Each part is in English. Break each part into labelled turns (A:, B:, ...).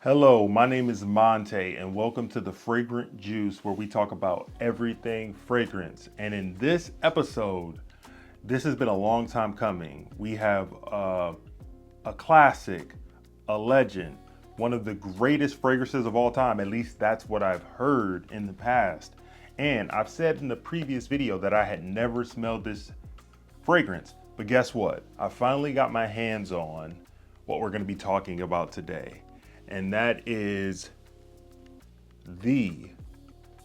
A: Hello, my name is Monte, and welcome to the Fragrant Juice, where we talk about everything fragrance. And in this episode, this has been a long time coming. We have a classic, a legend, one of the greatest fragrances of all time. At least that's what I've heard in the past. And I've said in the previous video that I had never smelled this fragrance. But guess what? I finally got my hands on what we're going to be talking about today. And that is the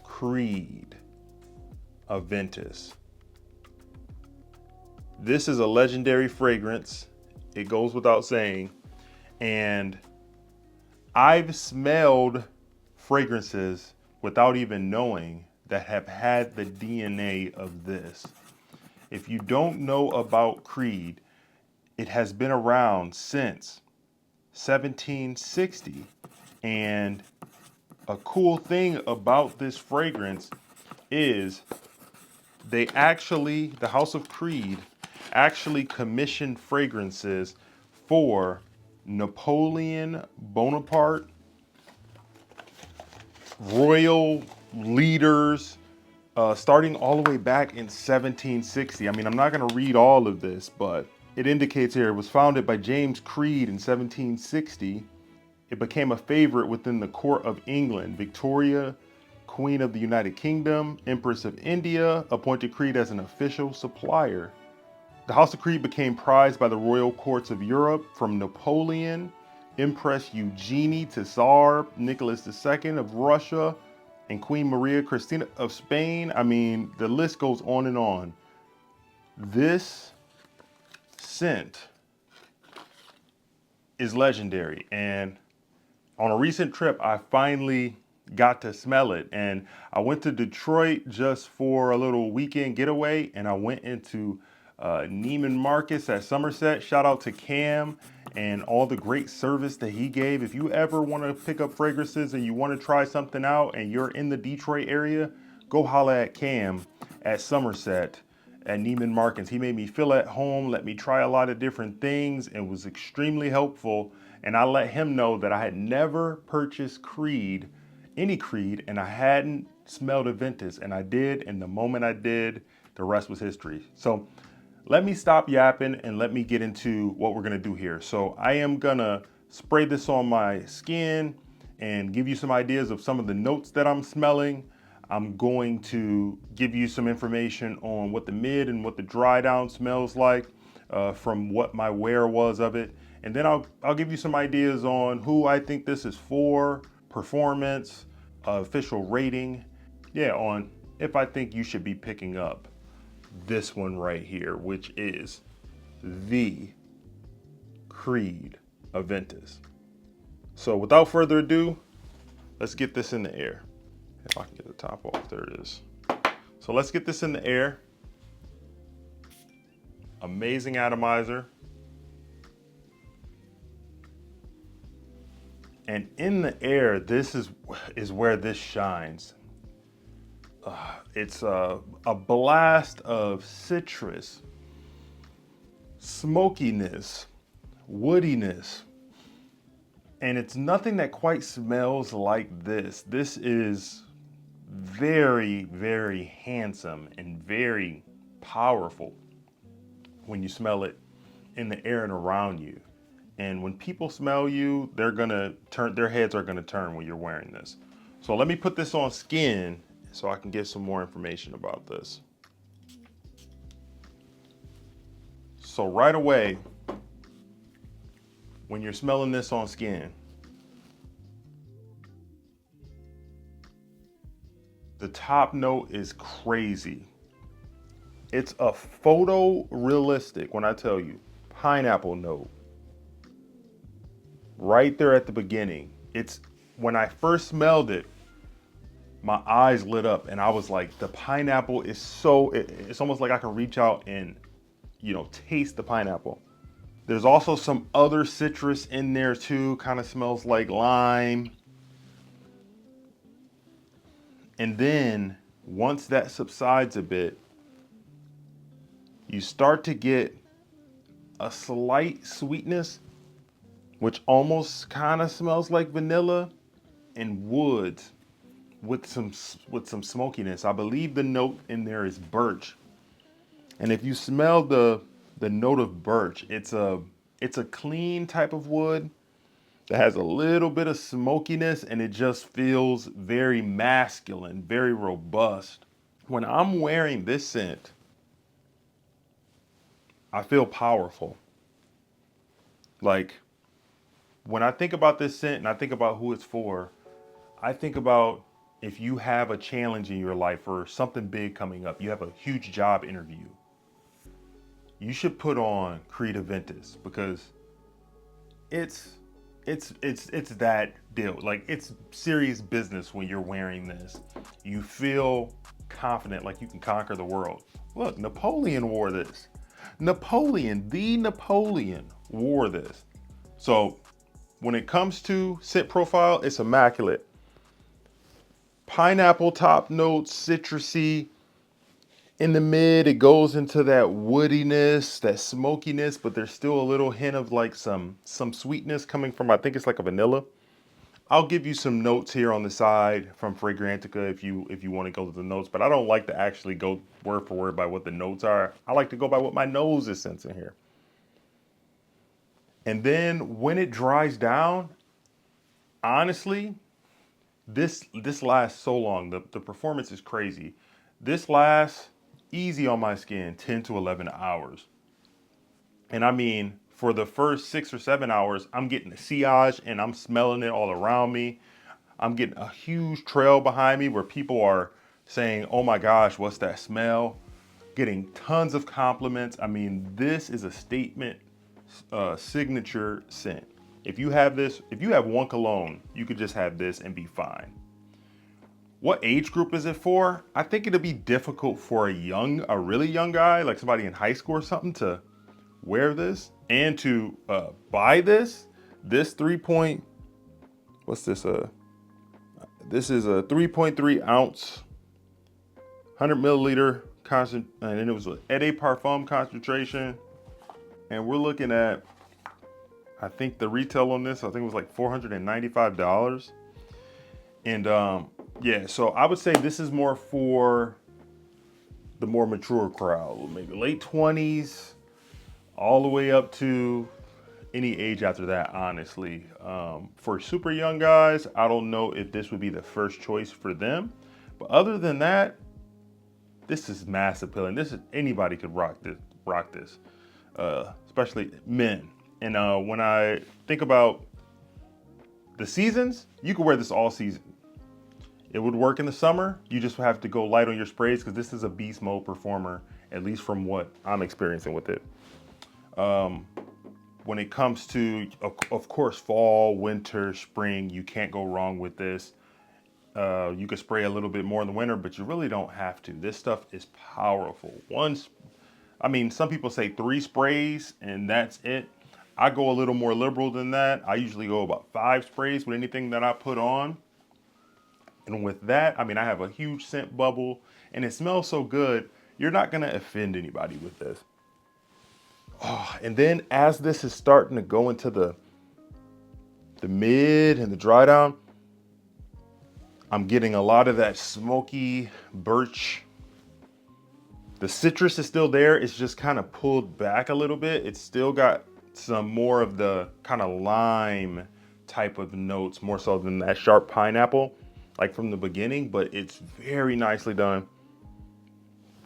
A: Creed Aventus. This is a legendary fragrance. It goes without saying. And I've smelled fragrances without even knowing that have had the DNA of this. If you don't know about Creed, it has been around since 1760. And a cool thing about this fragrance is the House of Creed actually commissioned fragrances for Napoleon Bonaparte, royal leaders, starting all the way back in 1760. I mean, I'm not going to read all of this, but it indicates here it was founded by James Creed in 1760. It became a favorite within the court of England. Victoria, Queen of the United Kingdom, Empress of India, appointed Creed as an official supplier. The House of Creed became prized by the royal courts of Europe, from Napoleon, Empress Eugenie to Tsar Nicholas II of Russia, and Queen Maria Cristina of Spain. I mean, the list goes on and on. This scent is legendary, and on a recent trip, I finally got to smell it. And I went to Detroit just for a little weekend getaway, and I went into Neiman Marcus at Somerset. Shout out to Cam and all the great service that he gave. If you ever want to pick up fragrances and you want to try something out and you're in the Detroit area, go holla at Cam at Somerset at Neiman Marcus. He made me feel at home, let me try a lot of different things, and was extremely helpful. And I let him know that I had never purchased any Creed, and I hadn't smelled Aventus, and I did. And the moment I did, the rest was history. So let me stop yapping and let me get into what we're gonna do here. So I am gonna spray this on my skin and give you some ideas of some of the notes that I'm smelling. I'm going to give you some information on what the mid and what the dry down smells like from what my wear was of it. And then I'll give you some ideas on who I think this is for, performance, official rating. Yeah, on if I think you should be picking up this one right here, which is the Creed Aventus. So without further ado, let's get this in the air. If I can get the top off, there it is. So let's get this in the air. Amazing atomizer. And in the air, this is where this shines. It's a blast of citrus, smokiness, woodiness, and it's nothing that quite smells like this. This is very, very handsome and very powerful when you smell it in the air and around you. And when people smell you, their heads are gonna turn when you're wearing this. So let me put this on skin so I can get some more information about this. So right away, when you're smelling this on skin, the top note is crazy. It's a photorealistic, when I tell you, pineapple note. Right there at the beginning. When I first smelled it, my eyes lit up and I was like, the pineapple is it's almost like I can reach out and, taste the pineapple. There's also some other citrus in there too, kind of smells like lime. And then once that subsides a bit, you start to get a slight sweetness, which almost kind of smells like vanilla, and wood with some smokiness. I believe the note in there is birch. And if you smell the note of birch, it's a clean type of wood that has a little bit of smokiness, and it just feels very masculine, very robust. When I'm wearing this scent, I feel powerful. Like when I think about this scent and I think about who it's for, I think about if you have a challenge in your life or something big coming up, you have a huge job interview, you should put on Creed Aventus because it's it's that deal. Like it's serious business when you're wearing this. You feel confident, like you can conquer the world. Look, Napoleon wore this. The Napoleon wore this. So when it comes to scent profile, it's immaculate. Pineapple top notes, citrusy. In the mid, it goes into that woodiness, that smokiness, but there's still a little hint of like some sweetness coming from, I think it's like a vanilla. I'll give you some notes here on the side from Fragrantica if you want to go to the notes, but I don't like to actually go word for word by what the notes are. I like to go by what my nose is sensing here. And then when it dries down, honestly, this lasts so long. The performance is crazy. This lasts easy on my skin 10 to 11 hours. And I mean, for the first 6 or 7 hours, I'm getting the sillage and I'm smelling it all around me. I'm getting a huge trail behind me where people are saying, oh my gosh, what's that smell? Getting tons of compliments. I mean, this is a statement signature scent. If you have this, if you have one cologne, you could just have this and be fine. What age group is it for? I think it'll be difficult for a really young guy, like somebody in high school or something, to wear this and to buy this. This 3 point, what's this? This is a 3.3 ounce, 100 milliliter concent, and then it was an Eau de Parfum concentration. And we're looking at, I think the retail on this, I think it was like $495. And yeah, so I would say this is more for the more mature crowd, maybe late 20s, all the way up to any age after that, honestly. For super young guys, I don't know if this would be the first choice for them. But other than that, this is mass appealing. This is anybody could rock this, especially men. And when I think about the seasons, you can wear this all season. It would work in the summer. You just have to go light on your sprays because this is a beast mode performer, at least from what I'm experiencing with it. When it comes to, of course, fall, winter, spring, you can't go wrong with this. You could spray a little bit more in the winter, but you really don't have to. This stuff is powerful. I mean, some people say 3 sprays and that's it. I go a little more liberal than that. I usually go about 5 sprays with anything that I put on. And with that, I mean, I have a huge scent bubble and it smells so good, you're not gonna offend anybody with this. Oh, and then as this is starting to go into the mid and the dry down, I'm getting a lot of that smoky birch. The citrus is still there. It's just kind of pulled back a little bit. It's still got some more of the kind of lime type of notes, more so than that sharp pineapple, like from the beginning, but it's very nicely done.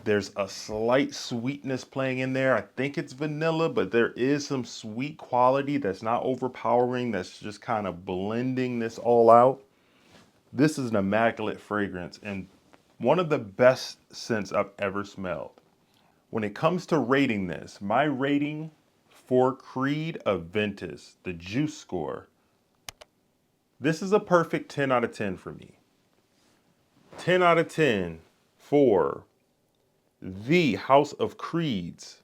A: There's a slight sweetness playing in there. I think it's vanilla, but there is some sweet quality that's not overpowering, that's just kind of blending this all out. This is an immaculate fragrance and one of the best scents I've ever smelled. When it comes to rating this, my rating for Creed Aventus, the juice score, this is a perfect 10 out of 10 for me. 10 out of 10 for the House of Creed's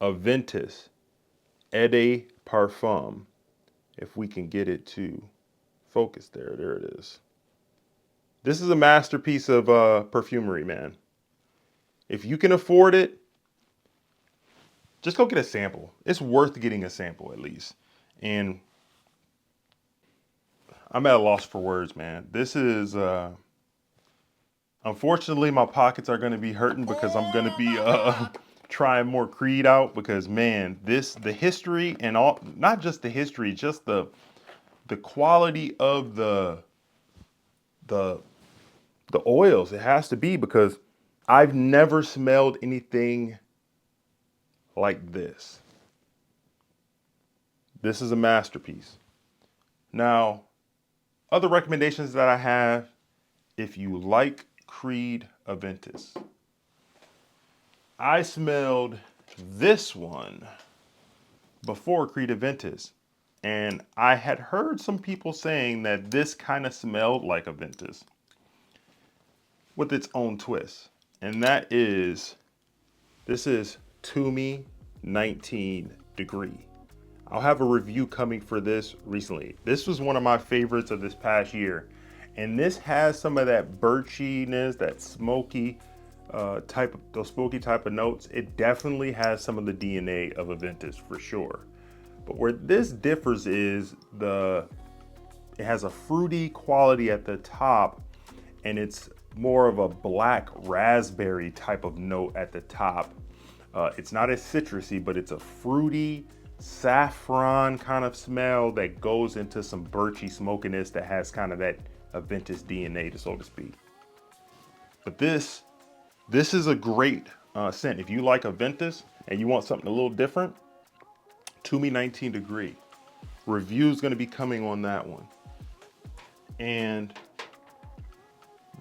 A: Aventus Eau de Parfum. If we can get it to focus there it is. This is a masterpiece of perfumery, man. If you can afford it, just go get a sample. It's worth getting a sample at least. And I'm at a loss for words, man. This is, unfortunately, my pockets are going to be hurting because I'm going to be trying more Creed out because, man, the history and all, not just the history, just the quality of the the oils. It has to be because I've never smelled anything like this. This is a masterpiece. Now, other recommendations that I have, if you like Creed Aventus, I smelled this one before Creed Aventus, and I had heard some people saying that this kind of smelled like Aventus with its own twist. And this is To Me 19 Degree. I'll have a review coming for this recently. This was one of my favorites of this past year. And this has some of that birchiness, that smoky those smoky type of notes. It definitely has some of the DNA of Aventus for sure. But where this differs is it has a fruity quality at the top, and it's more of a black raspberry type of note at the top. It's not as citrusy, but it's a fruity saffron kind of smell that goes into some birchy smokiness that has kind of that Aventus DNA, so to speak. But this is a great scent. If you like Aventus and you want something a little different, To Me 19 Degree. Review's gonna be coming on that one. And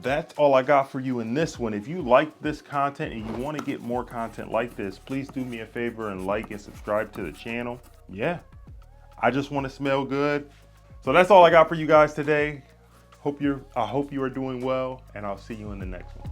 A: that's all I got for you in this one. If you like this content and you want to get more content like this, please do me a favor and like and subscribe to the channel. Yeah, I just want to smell good. So that's all I got for you guys today. I hope you are doing well, and I'll see you in the next one.